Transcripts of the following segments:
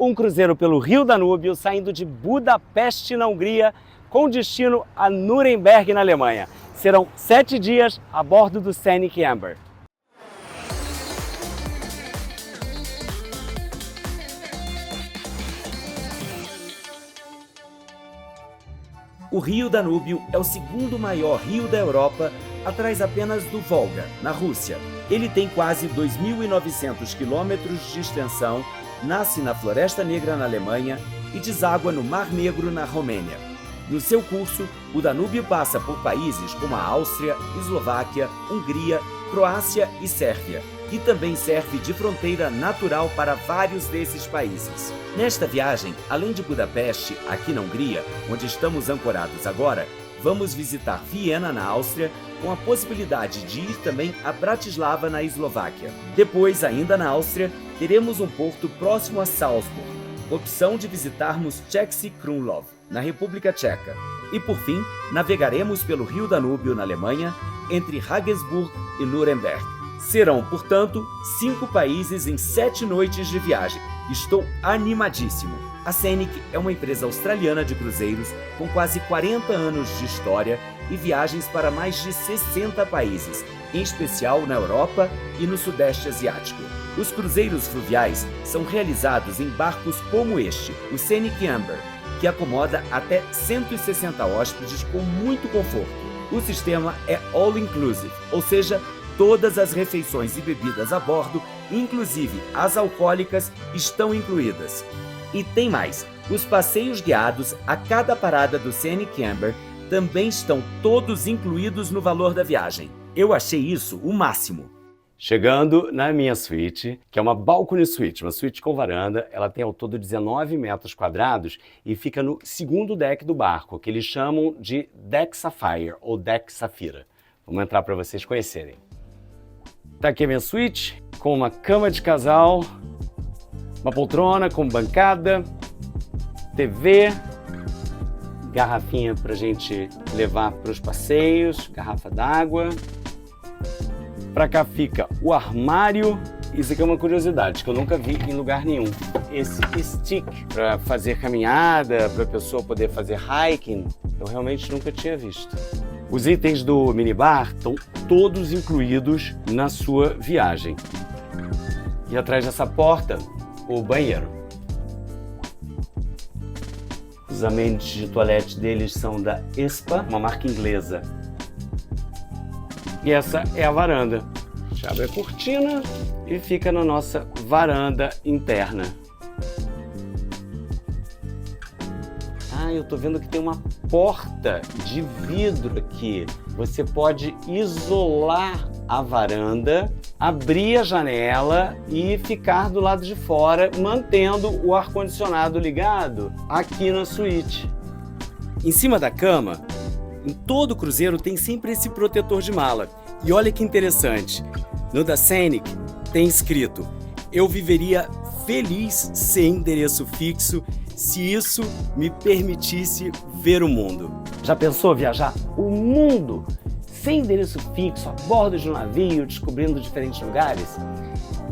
um cruzeiro pelo Rio Danúbio saindo de Budapeste, na Hungria, com destino a Nuremberg, na Alemanha. Serão 7 dias a bordo do Scenic Amber. O Rio Danúbio é o segundo maior rio da Europa, atrás apenas do Volga, na Rússia. Ele tem quase 2.900 quilômetros de extensão, nasce na Floresta Negra, na Alemanha, e deságua no Mar Negro, na Romênia. No seu curso, o Danúbio passa por países como a Áustria, Eslováquia, Hungria, Croácia e Sérvia, e também serve de fronteira natural para vários desses países. Nesta viagem, além de Budapeste, aqui na Hungria, onde estamos ancorados agora, vamos visitar Viena, na Áustria, com a possibilidade de ir também a Bratislava, na Eslováquia. Depois, ainda na Áustria, teremos um porto próximo a Salzburg, opção de visitarmos Český Krumlov, na República Tcheca. E por fim, navegaremos pelo Rio Danúbio, na Alemanha, entre Regensburg e Nuremberg. Serão, portanto, 5 países em 7 noites de viagem. Estou animadíssimo! A Scenic é uma empresa australiana de cruzeiros com quase 40 anos de história e viagens para mais de 60 países, em especial na Europa e no Sudeste Asiático. Os cruzeiros fluviais são realizados em barcos como este, o Scenic Amber, que acomoda até 160 hóspedes com muito conforto. O sistema é all-inclusive, ou seja, todas as refeições e bebidas a bordo, inclusive as alcoólicas, estão incluídas. E tem mais, os passeios guiados a cada parada do Scenic Amber também estão todos incluídos no valor da viagem. Eu achei isso o máximo. Chegando na minha suíte, que é uma balcony suite, uma suíte com varanda, ela tem ao todo 19 metros quadrados e fica no segundo deck do barco, que eles chamam de Deck Sapphire ou Deck Safira. Vamos entrar para vocês conhecerem. Tá aqui a minha suíte, com uma cama de casal, uma poltrona com bancada, TV, garrafinha pra gente levar para os passeios, garrafa d'água. Pra cá fica o armário. Isso aqui é uma curiosidade que eu nunca vi em lugar nenhum. Esse stick para fazer caminhada, para a pessoa poder fazer hiking, eu realmente nunca tinha visto. Os itens do minibar estão todos incluídos na sua viagem. E atrás dessa porta, o banheiro. Os ambientes de toalete deles são da Espa, uma marca inglesa. E essa é a varanda. A gente abre a cortina e fica na nossa varanda interna. Eu tô vendo que tem uma porta de vidro aqui. Você pode isolar a varanda, abrir a janela e ficar do lado de fora, mantendo o ar-condicionado ligado aqui na suíte. Em cima da cama, em todo cruzeiro tem sempre esse protetor de mala. E olha que interessante, no da Scenic tem escrito: eu viveria feliz sem endereço fixo se isso me permitisse ver o mundo. Já pensou viajar o mundo sem endereço fixo, a bordo de um navio, descobrindo diferentes lugares?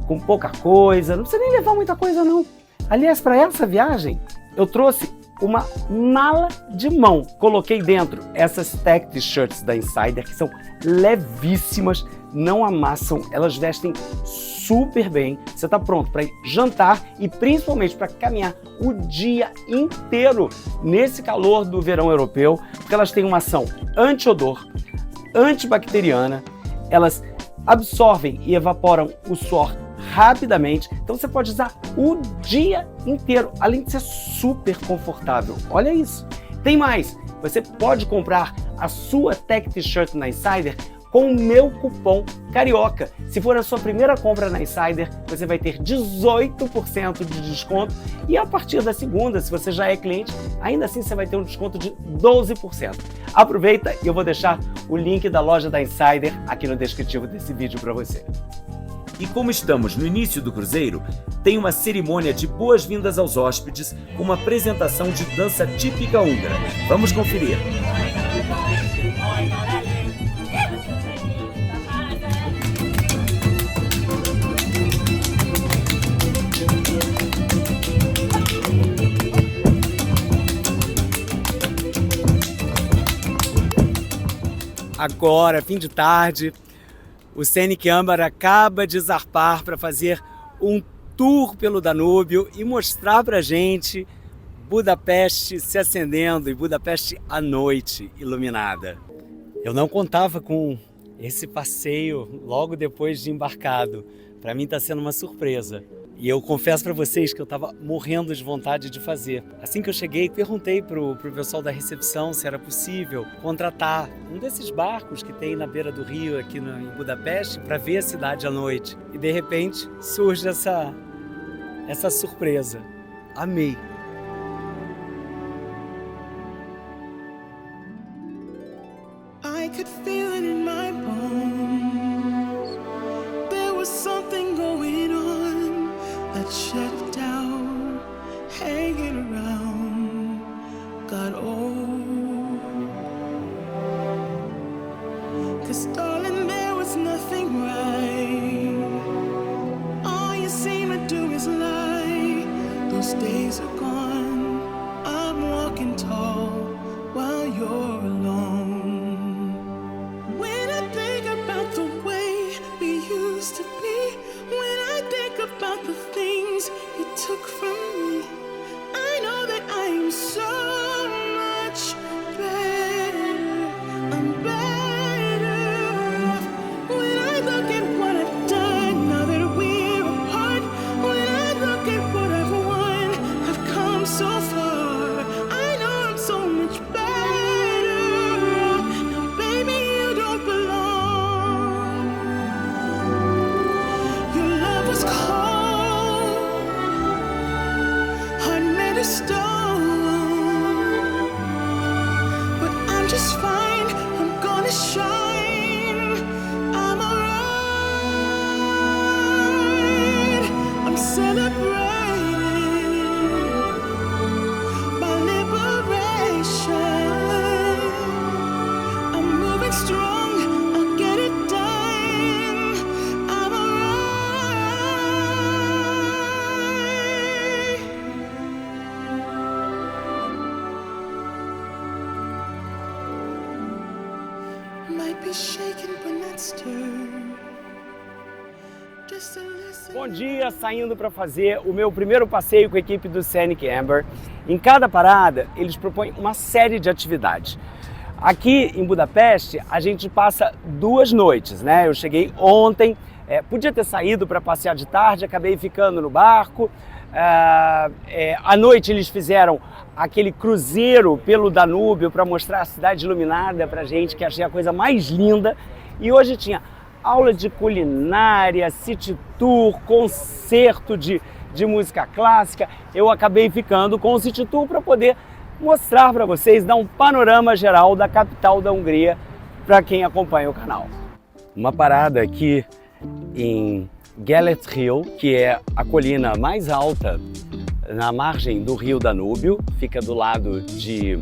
Com pouca coisa, não precisa nem levar muita coisa não. Aliás, para essa viagem, eu trouxe uma mala de mão. Coloquei dentro essas tech t-shirts da Insider, que são levíssimas, não amassam, elas vestem super bem. Você está pronto para ir jantar e principalmente para caminhar o dia inteiro nesse calor do verão europeu, porque elas têm uma ação anti-odor, antibacteriana, elas absorvem e evaporam o suor rapidamente, então você pode usar o dia inteiro, além de ser super confortável. Olha isso! Tem mais! Você pode comprar a sua Tech T-shirt na Insider com o meu cupom CARIOCA. Se for a sua primeira compra na Insider, você vai ter 18% de desconto e a partir da segunda, se você já é cliente, ainda assim você vai ter um desconto de 12%. Aproveita e eu vou deixar o link da loja da Insider aqui no descritivo desse vídeo para você. E como estamos no início do cruzeiro, tem uma cerimônia de boas-vindas aos hóspedes com uma apresentação de dança típica húngara. Vamos conferir. agora, fim de tarde, o Scenic Amber acaba de zarpar para fazer um tour pelo Danúbio e mostrar pra gente Budapeste se acendendo e Budapeste à noite iluminada. Eu não contava com esse passeio logo depois de embarcado. Para mim está sendo uma surpresa. E eu confesso para vocês que eu estava morrendo de vontade de fazer. Assim que eu cheguei, perguntei pro pessoal da recepção se era possível contratar um desses barcos que tem na beira do rio aqui em Budapeste para ver a cidade à noite. E de repente surge essa surpresa. Amei! I could feel it in my bones. There was something going on that shut down, hanging around, got old. 'Cause darling, there was nothing right. All you seem to do is lie. Those days are gone. I'm walking tall while you're alone. To be, when I think about the things you took from me, I know that I am so much better. I'm better off. When I look at what I've done, now that we're apart, when I look at what I've won, I've come so far. I know I'm so much better off. Now baby, you don't belong. Was cold, heart made of stone, but I'm just fine. I'm gonna shine. I'm alright. I'm celebrating my liberation. I'm moving strong. I'll get it done. I'm alright. Bom dia, saindo para fazer o meu primeiro passeio com a equipe do Scenic Amber. Em cada parada, eles propõem uma série de atividades. Aqui em Budapeste, a gente passa 2 noites, né? Eu cheguei ontem, podia ter saído para passear de tarde, acabei ficando no barco. À noite eles fizeram aquele cruzeiro pelo Danúbio para mostrar a cidade iluminada pra gente, que achei a coisa mais linda. E hoje tinha aula de culinária, city tour, concerto de música clássica. Eu acabei ficando com o city tour para poder mostrar para vocês, dar um panorama geral da capital da Hungria para quem acompanha o canal. Uma parada aqui em Gellert-Hill, que é a colina mais alta na margem do rio Danúbio, fica do lado de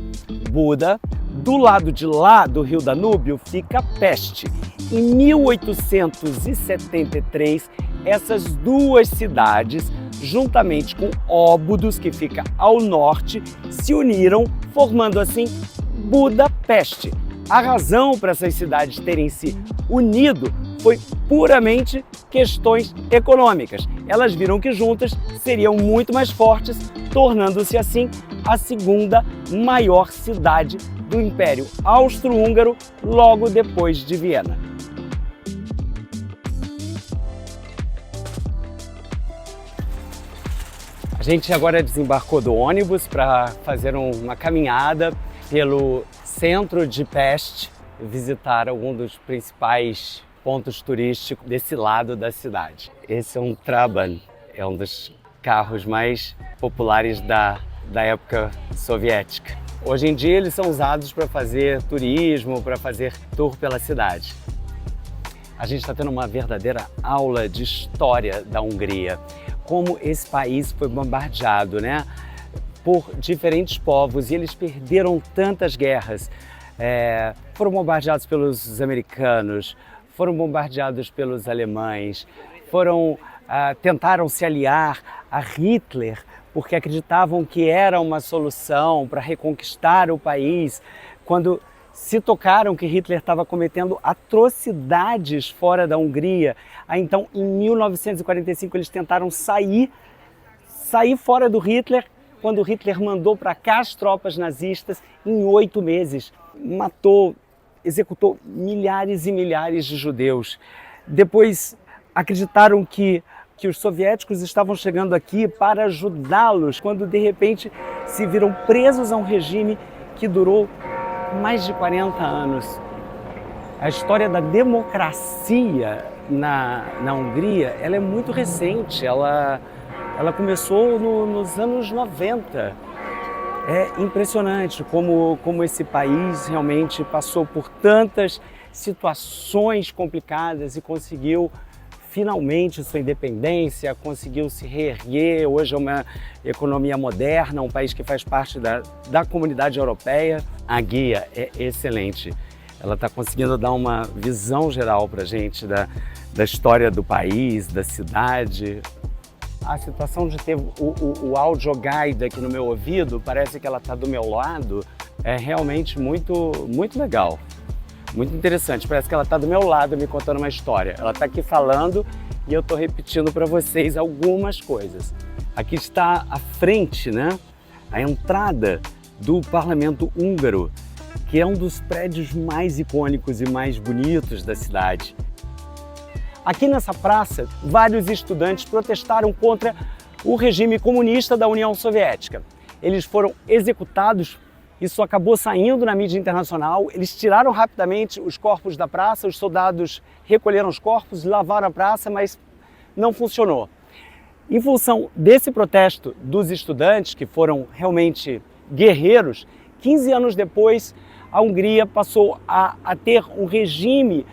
Buda. Do lado de lá do rio Danúbio fica Peste. Em 1873, essas duas cidades, juntamente com Óbudos, que fica ao norte, se uniram, formando assim Budapeste. A razão para essas cidades terem se unido foi puramente questões econômicas. Elas viram que juntas seriam muito mais fortes, tornando-se assim a segunda maior cidade do Império Austro-Húngaro, logo depois de Viena. A gente agora desembarcou do ônibus para fazer uma caminhada pelo centro de Peste, visitar algum dos principais pontos turísticos desse lado da cidade. Esse é um Trabant, é um dos carros mais populares da época soviética. Hoje em dia eles são usados para fazer turismo, para fazer tour pela cidade. A gente está tendo uma verdadeira aula de história da Hungria, como esse país foi bombardeado, né, por diferentes povos e eles perderam tantas guerras. Foram bombardeados pelos americanos, foram bombardeados pelos alemães, tentaram se aliar a Hitler porque acreditavam que era uma solução para reconquistar o país, quando se tocaram que Hitler estava cometendo atrocidades fora da Hungria. Aí então, em 1945, eles tentaram sair fora do Hitler, quando Hitler mandou para cá as tropas nazistas em 8 meses. Matou, executou milhares e milhares de judeus. Depois acreditaram que os soviéticos estavam chegando aqui para ajudá-los, quando de repente se viram presos a um regime que durou mais de 40 anos. A história da democracia na Hungria, ela é muito recente, ela começou nos anos 90. É impressionante como esse país realmente passou por tantas situações complicadas e conseguiu finalmente sua independência, conseguiu se reerguer. Hoje é uma economia moderna, um país que faz parte da comunidade europeia. A guia é excelente. Ela está conseguindo dar uma visão geral para a gente da história do país, da cidade. A situação de ter o audio guide aqui no meu ouvido, parece que ela está do meu lado, é realmente muito legal. Muito interessante, parece que ela está do meu lado me contando uma história. Ela está aqui falando e eu estou repetindo para vocês algumas coisas. Aqui está a frente, né? A entrada do Parlamento Húngaro, que é um dos prédios mais icônicos e mais bonitos da cidade. Aqui nessa praça, vários estudantes protestaram contra o regime comunista da União Soviética. Eles foram executados. Isso acabou saindo na mídia internacional. Eles tiraram rapidamente os corpos da praça, os soldados recolheram os corpos, lavaram a praça, mas não funcionou. Em função desse protesto dos estudantes, que foram realmente guerreiros, 15 anos depois, a Hungria passou a ter um regime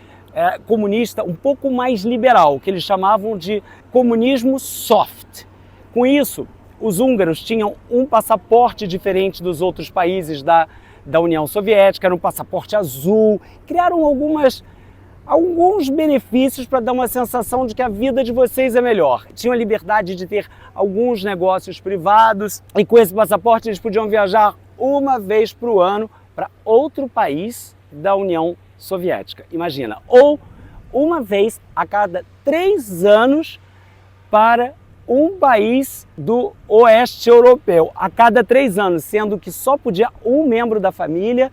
comunista um pouco mais liberal, que eles chamavam de comunismo soft. Com isso, os húngaros tinham um passaporte diferente dos outros países da União Soviética, era um passaporte azul, criaram alguns benefícios para dar uma sensação de que a vida de vocês é melhor. Tinham a liberdade de ter alguns negócios privados e com esse passaporte eles podiam viajar uma vez por ano para outro país da União Soviética. Imagina, ou uma vez a cada 3 anos para um país do oeste europeu, a cada 3 anos, sendo que só podia um membro da família,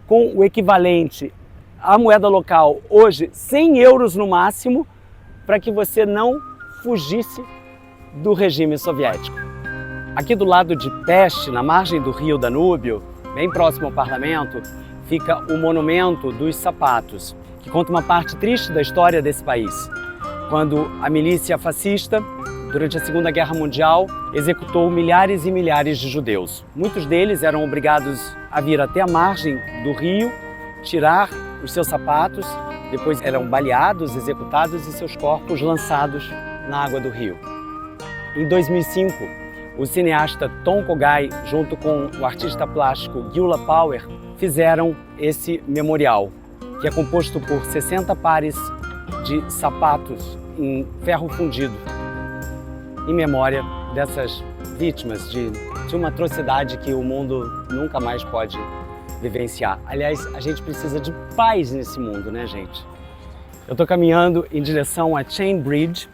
com o equivalente à moeda local, hoje 100 euros no máximo, para que você não fugisse do regime soviético. Aqui do lado de Peste, na margem do rio Danúbio, bem próximo ao parlamento, fica o Monumento dos Sapatos, que conta uma parte triste da história desse país, quando a milícia fascista, durante a Segunda Guerra Mundial, executou milhares e milhares de judeus. Muitos deles eram obrigados a vir até a margem do rio, tirar os seus sapatos, depois eram baleados, executados e seus corpos lançados na água do rio. Em 2005, o cineasta Tom Kogai, junto com o artista plástico Gyula Power, fizeram esse memorial, que é composto por 60 pares de sapatos em ferro fundido, em memória dessas vítimas de uma atrocidade que o mundo nunca mais pode vivenciar. Aliás, a gente precisa de paz nesse mundo, né, gente? Eu estou caminhando em direção a Chain Bridge,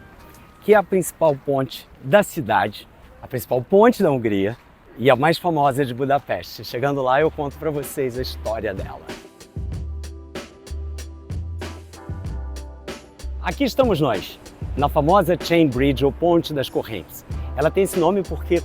que é a principal ponte da cidade, a principal ponte da Hungria e a mais famosa de Budapeste. Chegando lá, eu conto para vocês a história dela. Aqui estamos nós, na famosa Chain Bridge, ou Ponte das Correntes. Ela tem esse nome porque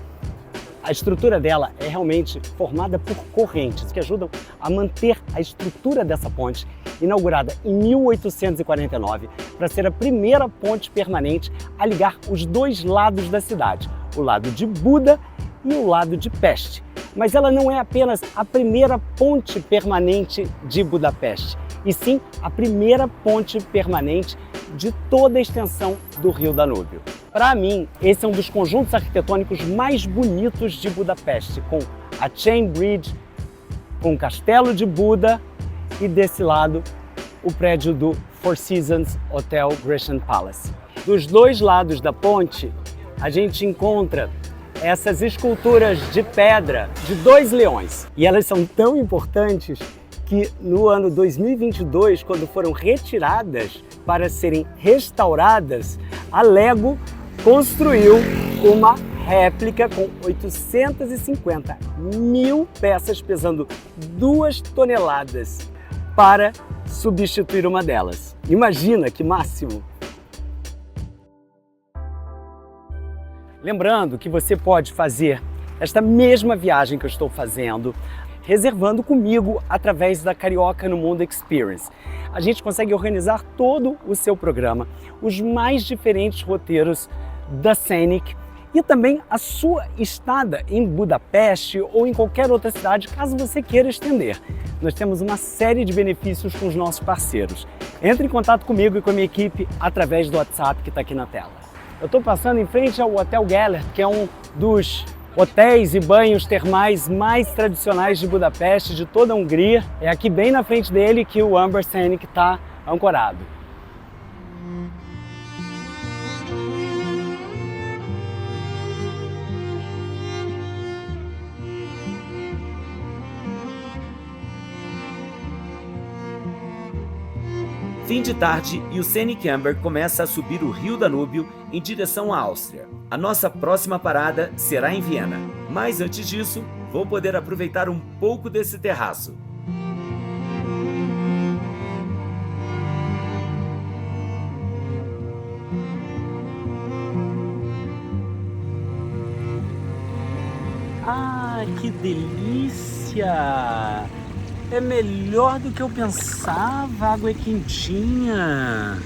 a estrutura dela é realmente formada por correntes que ajudam a manter a estrutura dessa ponte, inaugurada em 1849, para ser a primeira ponte permanente a ligar os 2 lados da cidade, o lado de Buda e o lado de Peste. Mas ela não é apenas a primeira ponte permanente de Budapeste, e sim a primeira ponte permanente de toda a extensão do rio Danúbio. Para mim, esse é um dos conjuntos arquitetônicos mais bonitos de Budapeste, com a Chain Bridge, com o Castelo de Buda e desse lado o prédio do Four Seasons Hotel Grecian Palace. Dos 2 lados da ponte, a gente encontra essas esculturas de pedra de 2 leões. E elas são tão importantes que no ano 2022, quando foram retiradas para serem restauradas, a Lego construiu uma réplica com 850 mil peças pesando 2 toneladas para substituir uma delas. Imagina que máximo! Lembrando que você pode fazer esta mesma viagem que eu estou fazendo, reservando comigo através da Carioca no Mundo Experience. A gente consegue organizar todo o seu programa, os mais diferentes roteiros da Scenic e também a sua estada em Budapeste ou em qualquer outra cidade, caso você queira estender. Nós temos uma série de benefícios com os nossos parceiros. Entre em contato comigo e com a minha equipe através do WhatsApp que está aqui na tela. Eu estou passando em frente ao Hotel Gellert, que é um dos hotéis e banhos termais mais tradicionais de Budapeste, de toda a Hungria. É aqui bem na frente dele que o Amber Scenic está ancorado. Fim de tarde e o Scenic Amber começa a subir o Rio Danúbio em direção à Áustria. A nossa próxima parada será em Viena, mas antes disso, vou poder aproveitar um pouco desse terraço. Ah, que delícia! É melhor do que eu pensava, a água é quentinha.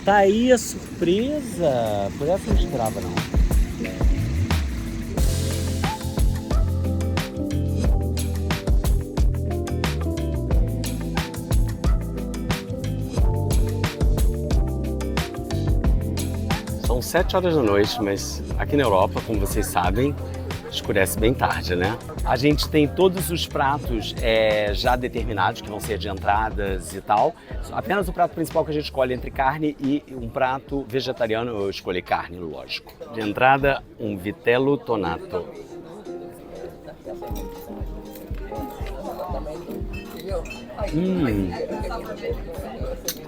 Tá aí a surpresa. Por essa eu não esperava, não. São 7 horas da noite, mas aqui na Europa, como vocês sabem, escurece bem tarde, né? A gente tem todos os pratos já determinados, que vão ser de entradas e tal. Apenas o prato principal que a gente escolhe entre carne e um prato vegetariano, eu escolhi carne, lógico. De entrada, um vitello tonato.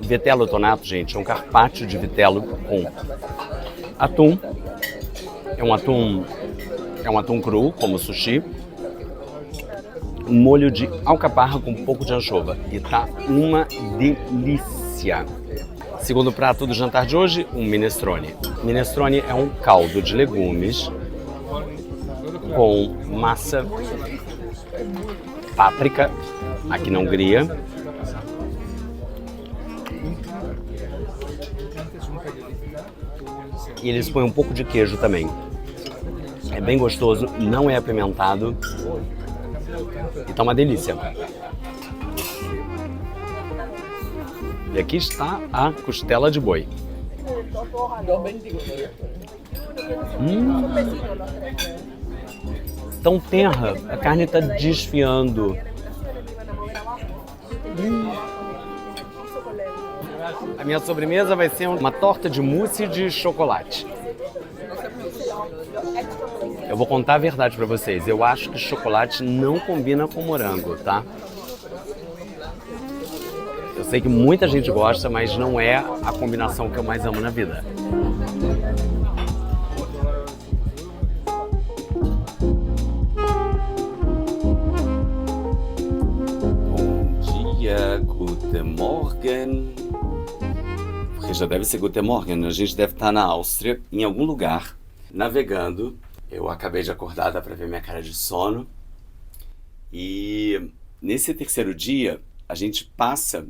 Vitello tonato, gente, é um carpaccio de vitello com atum. É um atum cru, como sushi. Um molho de alcaparra com um pouco de anchova. E tá uma delícia. Segundo prato do jantar de hoje, um minestrone. Minestrone é um caldo de legumes com massa, páprica, aqui na Hungria, e eles põem um pouco de queijo também. É bem gostoso, não é apimentado e tá uma delícia. E aqui está a costela de boi. Tão tenra, a carne está desfiando. A minha sobremesa vai ser uma torta de mousse de chocolate. Eu vou contar a verdade pra vocês, eu acho que chocolate não combina com morango, tá? Eu sei que muita gente gosta, mas não é a combinação que eu mais amo na vida. Bom dia, guten Morgen. Porque já deve ser guten Morgen, a gente deve estar na Áustria, em algum lugar, navegando. Eu acabei de acordar, dá pra ver minha cara de sono. E nesse terceiro dia, a gente passa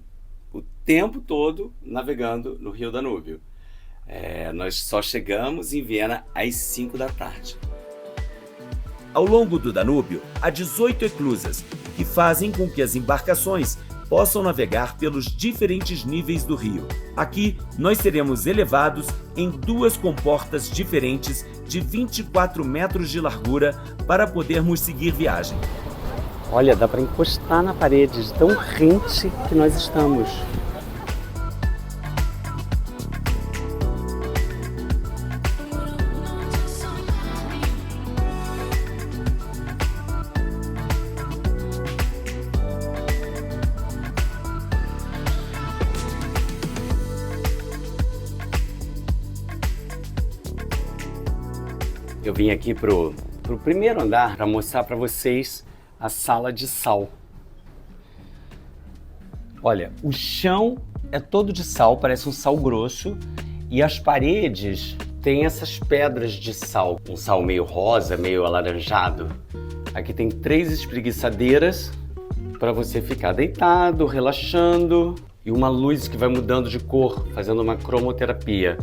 o tempo todo navegando no Rio Danúbio. Nós só chegamos em Viena às 5 da tarde. Ao longo do Danúbio, há 18 eclusas, que fazem com que as embarcações possam navegar pelos diferentes níveis do rio. Aqui, nós seremos elevados em 2 comportas diferentes de 24 metros de largura para podermos seguir viagem. Olha, dá para encostar na parede de tão rente que nós estamos. Eu vim aqui pro primeiro andar para mostrar para vocês a sala de sal. Olha, o chão é todo de sal, parece um sal grosso, e as paredes têm essas pedras de sal, um sal meio rosa, meio alaranjado. Aqui tem 3 espreguiçadeiras para você ficar deitado, relaxando, e uma luz que vai mudando de cor, fazendo uma cromoterapia.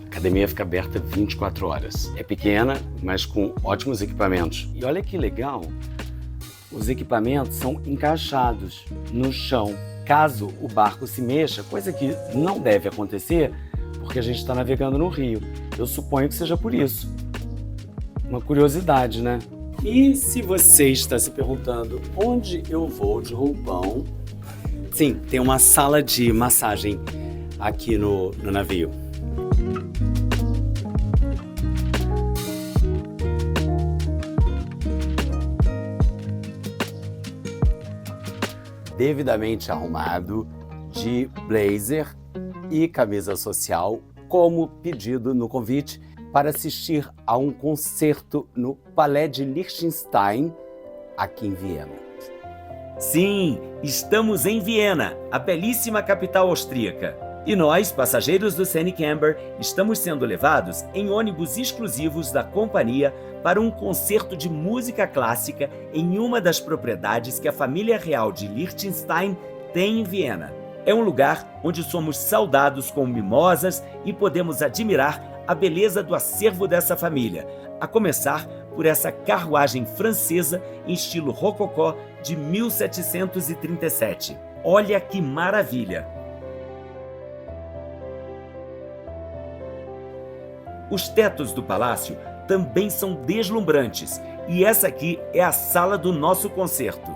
A academia fica aberta 24 horas. É pequena, mas com ótimos equipamentos. E olha que legal, os equipamentos são encaixados no chão. Caso o barco se mexa, coisa que não deve acontecer, porque a gente está navegando no rio. Eu suponho que seja por isso. Uma curiosidade, né? E se você está se perguntando onde eu vou de roupão, sim, tem uma sala de massagem aqui no navio. Devidamente arrumado, de blazer e camisa social, como pedido no convite para assistir a um concerto no Palais de Liechtenstein, aqui em Viena. Sim, estamos em Viena, a belíssima capital austríaca. E nós, passageiros do Scenic Amber, estamos sendo levados em ônibus exclusivos da companhia para um concerto de música clássica em uma das propriedades que a família real de Liechtenstein tem em Viena. É um lugar onde somos saudados com mimosas e podemos admirar a beleza do acervo dessa família, a começar por essa carruagem francesa em estilo rococó de 1737. Olha que maravilha! Os tetos do palácio também são deslumbrantes, e essa aqui é a sala do nosso concerto.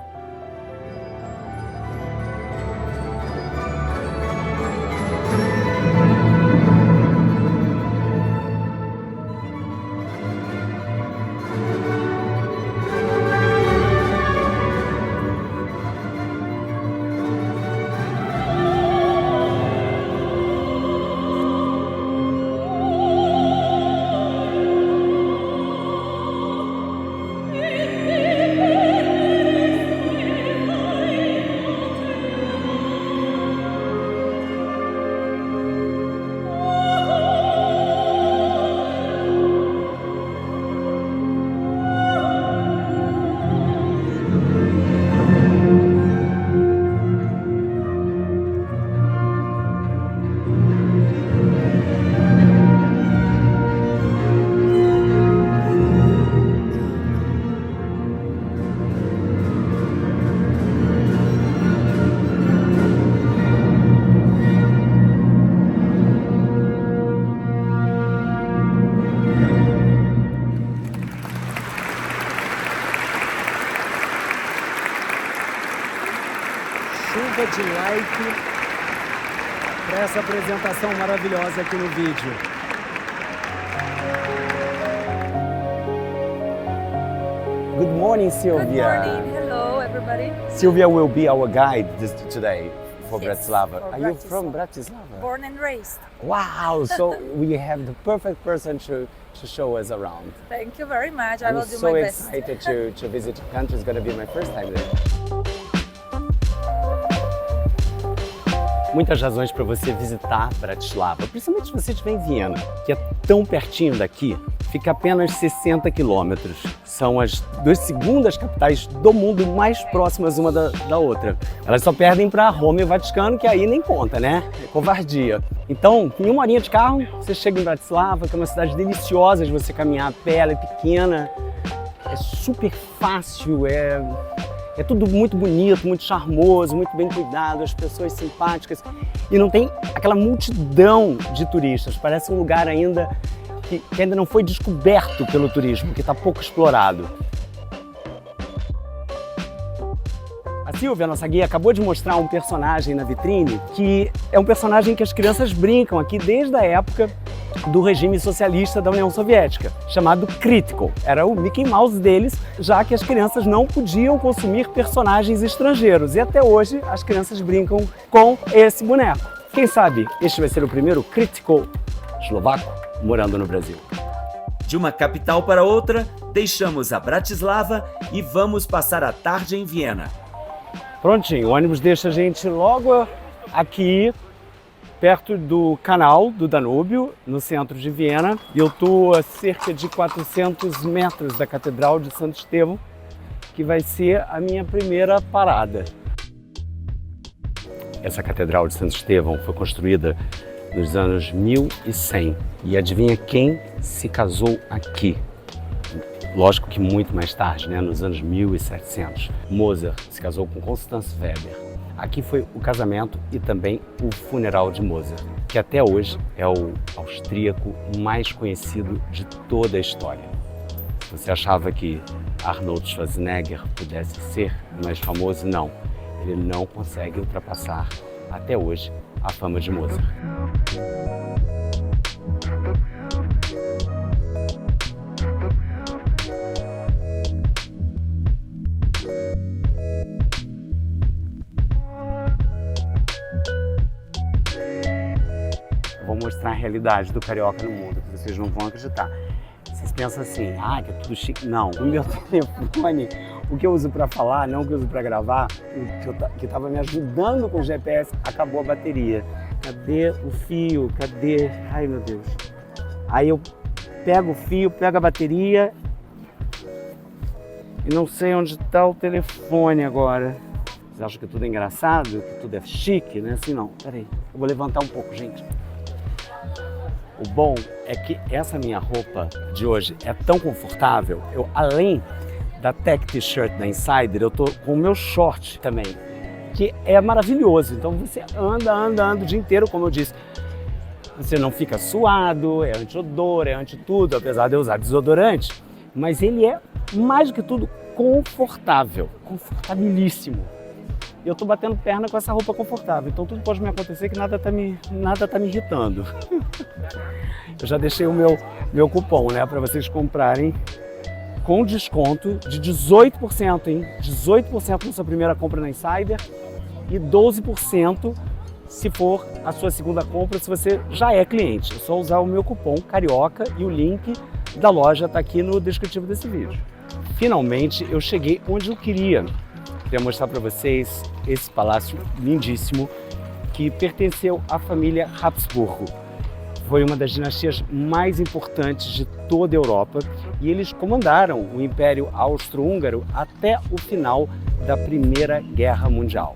Chuva de like para essa apresentação maravilhosa aqui no vídeo. Good morning, Sylvia. Good morning. Hello, everybody. Sylvia will be our guide today for Yes, Bratislava. for Are you Bratislava. from Bratislava? Born and raised. Wow, so we have the perfect person to show us around. Thank you very much. I I'm will do so my best. excited to visit your country. It's going to be my first time there. Muitas razões para você visitar Bratislava, principalmente se você estiver em Viena, que é tão pertinho daqui, fica apenas 60 quilômetros. São as 2 segundas capitais do mundo mais próximas uma da outra. Elas só perdem para Roma e o Vaticano, que aí nem conta, né? É covardia. Então, em 1 horinha de carro, você chega em Bratislava, que é uma cidade deliciosa de você caminhar a pé, ela é pequena, é super fácil, é tudo muito bonito, muito charmoso, muito bem cuidado, as pessoas simpáticas. E não tem aquela multidão de turistas. Parece um lugar ainda que ainda não foi descoberto pelo turismo, que está pouco explorado. A Sylvia, nossa guia, acabou de mostrar um personagem na vitrine que é um personagem que as crianças brincam aqui desde a época do regime socialista da União Soviética, chamado Kritical. Era o Mickey Mouse deles, já que as crianças não podiam consumir personagens estrangeiros. E até hoje as crianças brincam com esse boneco. Quem sabe este vai ser o primeiro Kritical eslovaco? morando no Brasil. De uma capital para outra, deixamos a Bratislava e vamos passar a tarde em Viena. Prontinho, o ônibus deixa a gente logo aqui, perto do canal do Danúbio, no centro de Viena. E eu estou a cerca de 400 metros da Catedral de Santo Estevão, que vai ser a minha primeira parada. Essa Catedral de Santo Estevão foi construída nos anos 1100. E adivinha quem se casou aqui? Lógico que muito mais tarde, né? Nos anos 1700. Mozart se casou com Constance Weber. Aqui foi o casamento e também o funeral de Mozart, que até hoje é o austríaco mais conhecido de toda a história. Você achava que Arnold Schwarzenegger pudesse ser mais famoso? Não. Ele não consegue ultrapassar, até hoje, a fama de Mozart. Vou mostrar a realidade do carioca no mundo, que vocês não vão acreditar. Vocês pensam assim, que é tudo chique. Não, o meu telefone, o que eu uso para falar, não o que eu uso para gravar, o que estava me ajudando com o GPS, acabou a bateria. Cadê o fio? Cadê? Ai, meu Deus. Aí eu pego o fio, pego a bateria e não sei onde está o telefone agora. Vocês acham que tudo é engraçado, que tudo é chique, né? Assim não. Peraí, eu vou levantar um pouco, gente. O bom é que essa minha roupa de hoje é tão confortável, eu além da Tech T-shirt da Insider, eu tô com o meu short também, que é maravilhoso. Então você anda o dia inteiro, como eu disse. Você não fica suado, é anti-odor, é anti-tudo, apesar de eu usar desodorante, mas ele é, mais do que tudo, confortável, confortabilíssimo. Eu tô batendo perna com essa roupa confortável, então tudo pode me acontecer que nada tá me irritando. Eu já deixei o meu cupom, né, para vocês comprarem com desconto de 18%, hein? 18% na sua primeira compra na Insider e 12% se for a sua segunda compra, se você já é cliente. É só usar o meu cupom Carioca e o link da loja está aqui no descritivo desse vídeo. Finalmente eu cheguei onde eu queria. Queria mostrar para vocês esse palácio lindíssimo que pertenceu à família Habsburgo. Foi uma das dinastias mais importantes de toda a Europa e eles comandaram o Império Austro-Húngaro até o final da Primeira Guerra Mundial.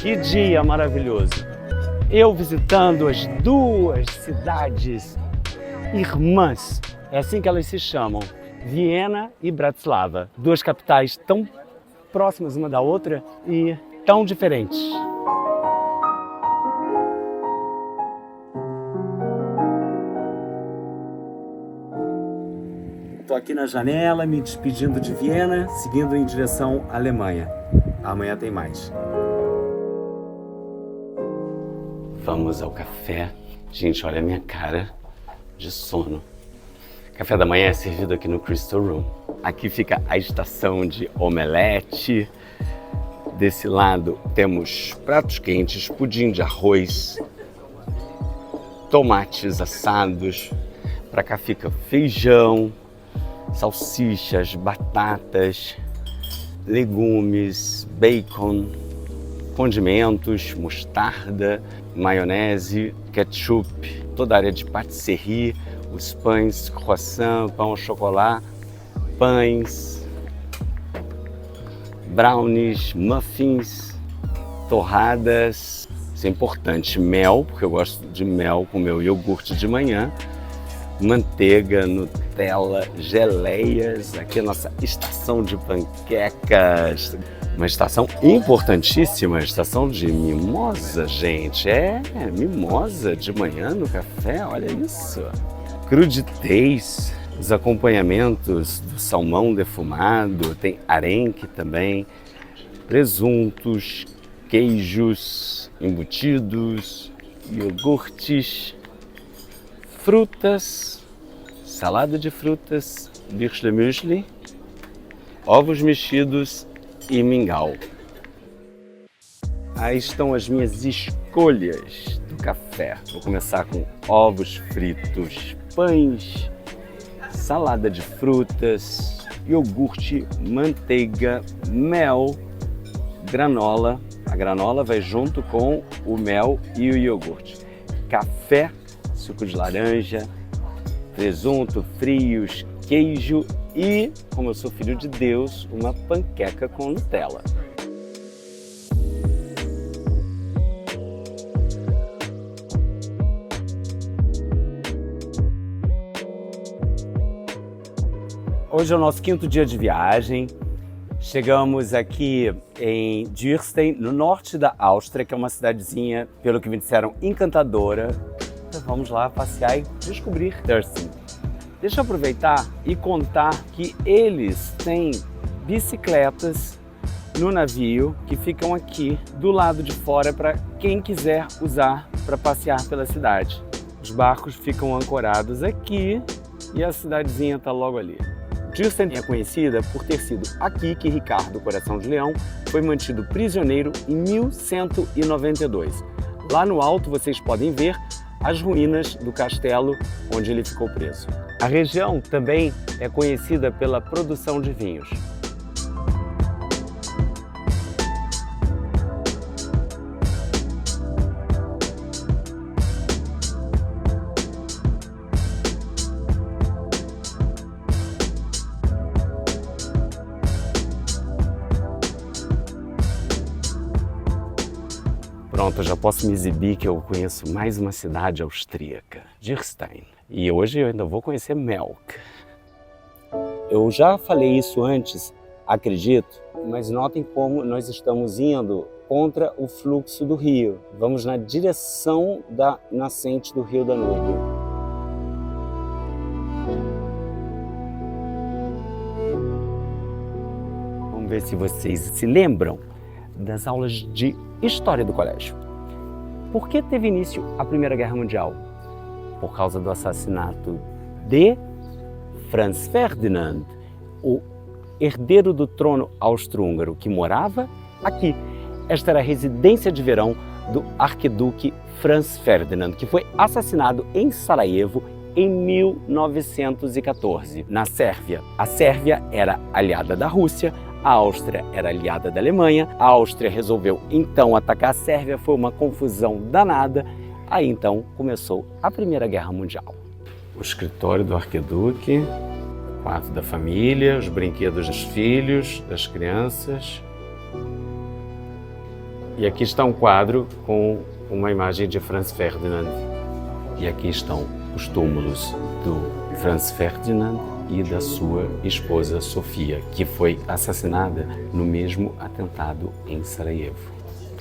Que dia maravilhoso! Eu visitando as duas cidades irmãs, é assim que elas se chamam, Viena e Bratislava. Duas capitais tão próximas uma da outra e tão diferentes. Estou aqui na janela, me despedindo de Viena, seguindo em direção à Alemanha. Amanhã tem mais. Vamos ao café. Gente, olha a minha cara de sono. Café da manhã é servido aqui no Crystal Room. Aqui fica a estação de omelete. Desse lado temos pratos quentes, pudim de arroz, tomates assados. Para cá fica feijão, salsichas, batatas, legumes, bacon, condimentos, mostarda, maionese, ketchup, toda a área de patisserie, os pães, croissant, pão ao chocolate, pães, brownies, muffins, torradas, isso é importante, mel, porque eu gosto de mel com meu iogurte de manhã, manteiga, Nutella, geleias, aqui a nossa estação de panquecas, uma estação importantíssima, a estação de mimosa, gente, mimosa de manhã no café, olha isso, crudité, os acompanhamentos do salmão defumado, tem arenque também, presuntos, queijos embutidos, iogurtes, frutas, salada de frutas, Müsli, ovos mexidos e mingau. Aí estão as minhas escolhas do café. Vou começar com ovos fritos, pães, salada de frutas, iogurte, manteiga, mel, granola. A granola vai junto com o mel e o iogurte. Café, suco de laranja, presunto, frios, queijo e, como eu sou filho de Deus, uma panqueca com Nutella. Hoje é o nosso 5º dia de viagem. Chegamos aqui em Dürstein, no norte da Áustria, que é uma cidadezinha, pelo que me disseram, encantadora. Então vamos lá passear e descobrir Dürstein. Deixa eu aproveitar e contar que eles têm bicicletas no navio que ficam aqui do lado de fora para quem quiser usar para passear pela cidade. Os barcos ficam ancorados aqui e a cidadezinha está logo ali. Dürstein é conhecida por ter sido aqui que Ricardo Coração de Leão foi mantido prisioneiro em 1192. Lá no alto vocês podem ver as ruínas do castelo onde ele ficou preso. A região também é conhecida pela produção de vinhos. Pronto, eu já posso me exibir que eu conheço mais uma cidade austríaca, Dürstein. E hoje eu ainda vou conhecer Melk. Eu já falei isso antes, acredito, mas notem como nós estamos indo contra o fluxo do rio. Vamos na direção da nascente do Rio Danúbio. Vamos ver se vocês se lembram das aulas de História do colégio. Por que teve início a Primeira Guerra Mundial? Por causa do assassinato de Franz Ferdinand, o herdeiro do trono austro-húngaro que morava aqui. Esta era a residência de verão do arquiduque Franz Ferdinand, que foi assassinado em Sarajevo em 1914, na Sérvia. A Sérvia era aliada da Rússia, a Áustria era aliada da Alemanha, a Áustria resolveu então atacar a Sérvia, foi uma confusão danada, aí então começou a Primeira Guerra Mundial. O escritório do arquiduque, o quarto da família, os brinquedos dos filhos, das crianças. E aqui está um quadro com uma imagem de Franz Ferdinand. E aqui estão os túmulos do Franz Ferdinand e da sua esposa Sofia, que foi assassinada no mesmo atentado em Sarajevo.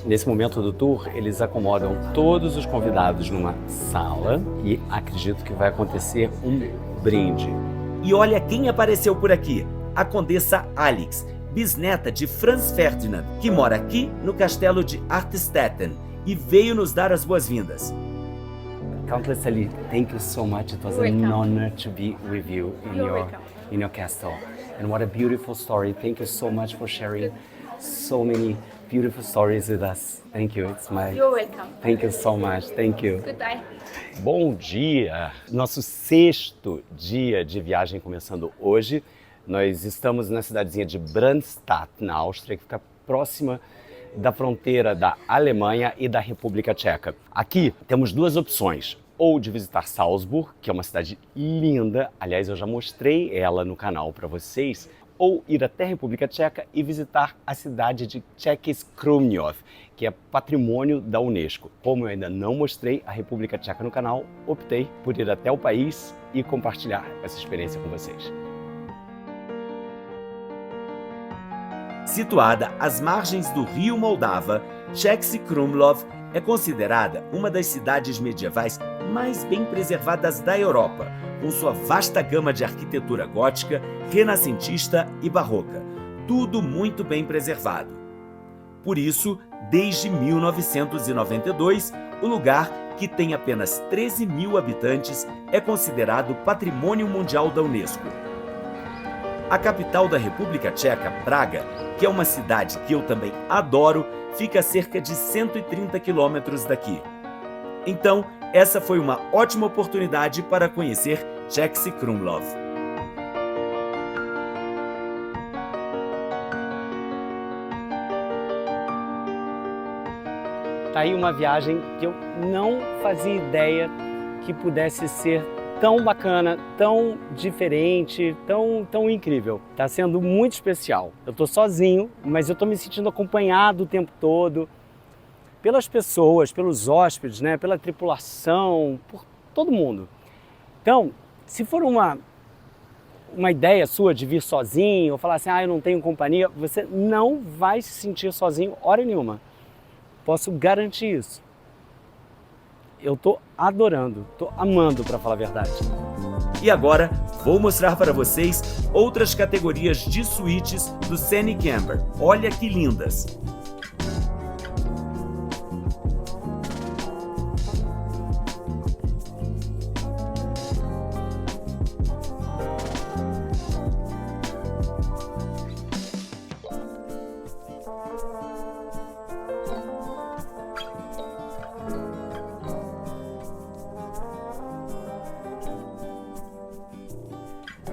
Nesse momento do tour, eles acomodam todos os convidados numa sala e acredito que vai acontecer um brinde. E olha quem apareceu por aqui, a Condessa Alix, bisneta de Franz Ferdinand, que mora aqui no castelo de Artstetten e veio nos dar as boas-vindas. Countess Ali, thank you so much. It was an honor to be with you in your castle. And what a beautiful story. Thank you so much for sharing so many beautiful stories with us. Thank you. You're welcome. Thank you so much. Thank you. Goodbye. Bom dia! Nosso 6º dia de viagem começando hoje. Nós estamos na cidadezinha de Brandstadt, na Áustria, que fica próxima da fronteira da Alemanha e da República Tcheca. Aqui temos duas opções, ou de visitar Salzburg, que é uma cidade linda, aliás eu já mostrei ela no canal para vocês, ou ir até a República Tcheca e visitar a cidade de Český Krumlov, que é patrimônio da Unesco. Como eu ainda não mostrei a República Tcheca no canal, optei por ir até o país e compartilhar essa experiência com vocês. Situada às margens do rio Moldava, Český Krumlov é considerada uma das cidades medievais mais bem preservadas da Europa, com sua vasta gama de arquitetura gótica, renascentista e barroca, tudo muito bem preservado. Por isso, desde 1992, o lugar que tem apenas 13 mil habitantes, é considerado Patrimônio Mundial da Unesco. A capital da República Tcheca, Praga, que é uma cidade que eu também adoro, fica a cerca de 130 quilômetros daqui. Então, essa foi uma ótima oportunidade para conhecer Český Krumlov. Tá aí uma viagem que eu não fazia ideia que pudesse ser tão bacana, tão diferente, tão incrível. Tá sendo muito especial. Eu tô sozinho, mas eu tô me sentindo acompanhado o tempo todo pelas pessoas, pelos hóspedes, né, pela tripulação, por todo mundo. Então, se for uma ideia sua de vir sozinho, ou falar assim, eu não tenho companhia, você não vai se sentir sozinho hora nenhuma. Posso garantir isso. Eu tô adorando, tô amando, para falar a verdade. E agora, vou mostrar para vocês outras categorias de suítes do Scenic Amber. Olha que lindas!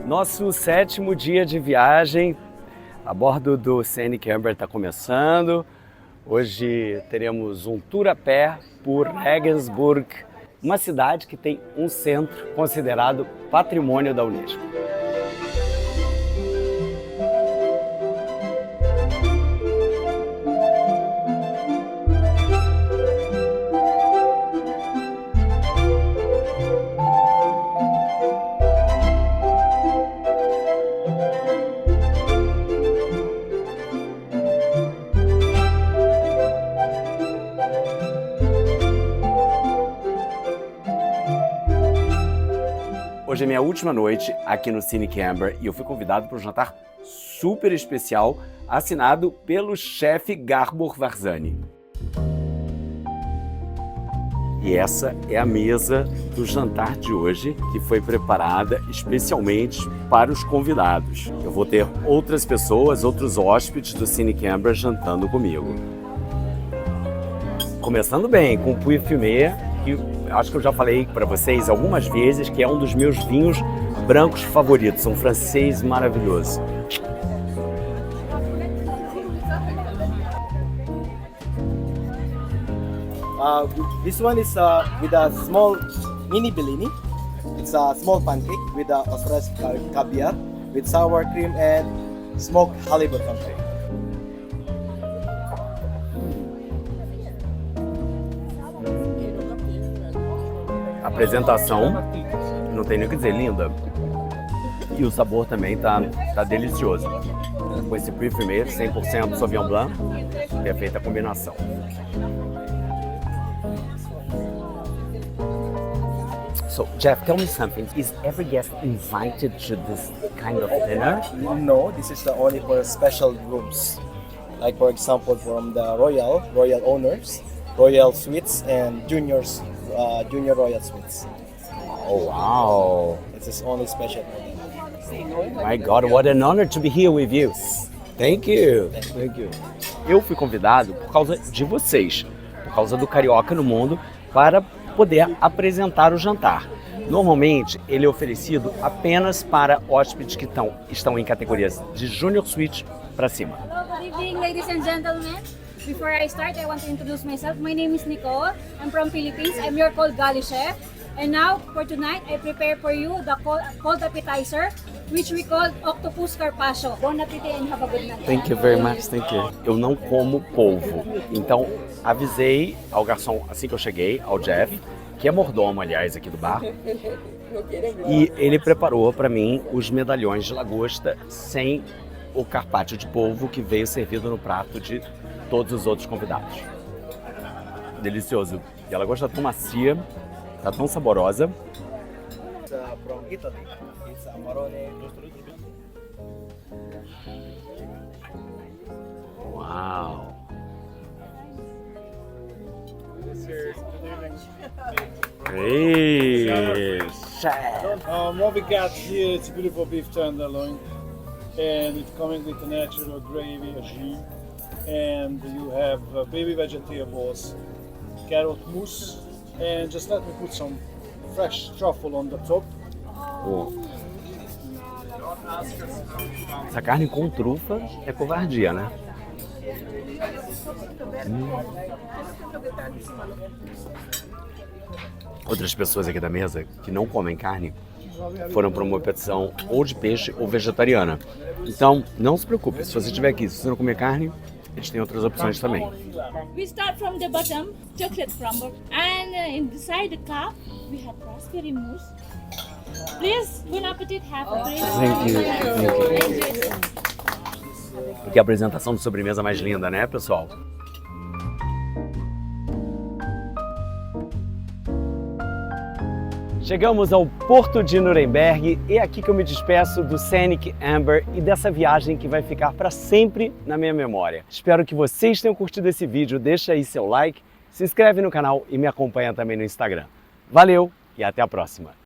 Nosso 7º dia de viagem a bordo do Scenic Amber está começando. Hoje teremos um tour a pé por Regensburg, uma cidade que tem um centro considerado Patrimônio da Unesco. Hoje é minha última noite aqui no Scenic Amber e eu fui convidado para um jantar super especial assinado pelo chefe Gabor Varzany. E essa é a mesa do jantar de hoje, que foi preparada especialmente para os convidados. Eu vou ter outras pessoas, outros hóspedes do Scenic Amber jantando comigo. Começando bem com o Puy Fumé, que acho que eu já falei para vocês algumas vezes que é um dos meus vinhos brancos favoritos, um francês maravilhoso. This one is with a small mini Bellini. It's a small pancake with Australian caviar, with sour cream and smoked halibut on top. A apresentação, não tem nem o que dizer, linda. E o sabor também tá delicioso. Com esse Puy Fumé, 100% Sauvignon Blanc, perfeita combinação. So, Jeff, tell me something. Is every guest invited to this kind of dinner? No, this is the only for special rooms. Like for example, from the royal owners, royal suites, and junior royal suites. Oh, wow. This is only special for them. My God, what an honor to be here with you. Thank you. Thank you. Eu fui convidado por causa de vocês, por causa do Carioca no Mundo, para poder apresentar o jantar. Normalmente, ele é oferecido apenas para hóspedes que estão em categorias de Junior Suite para cima. Hello, good evening, ladies and gentlemen. Before I start, I want to introduce myself. My name is Nicole. I'm from Philippines. I'm your cold galley chef. And now, for tonight, I prepare for you the cold appetizer, which we call octopus carpaccio. Bon appetit and have a good night. Thank you very much, thank you. Eu não como polvo, então avisei ao garçom assim que eu cheguei, ao Jeff, que é mordomo, aliás, aqui do bar, e ele preparou para mim os medalhões de lagosta sem o carpaccio de polvo que veio servido no prato de todos os outros convidados. Delicioso. E a lagosta tá tão macia, tá tão saborosa. It's from Italy. It's Amarone. Uau! Good evening. Hey, chef. What we got here, it's a beautiful beef tenderloin, and it's coming with a natural gravy, a jus, and you have baby vegetables, carrot mousse, and just let me put some fresh truffle on the top. Oh. Essa carne com trufa é covardia, né? Outras pessoas aqui da mesa que não comem carne foram para uma opção ou de peixe ou vegetariana. Então, não se preocupe, se você estiver aqui, se você não comer carne, eles têm outras opções também. We start from the bottom, chocolate crumble, and inside the cup we have raspberry mousse. Please, bon appetit, have a great Thank you. Que apresentação de sobremesa mais linda, né, pessoal? Chegamos ao Porto de Nuremberg e é aqui que eu me despeço do Scenic Amber e dessa viagem que vai ficar para sempre na minha memória. Espero que vocês tenham curtido esse vídeo, deixa aí seu like, se inscreve no canal e me acompanha também no Instagram. Valeu e até a próxima!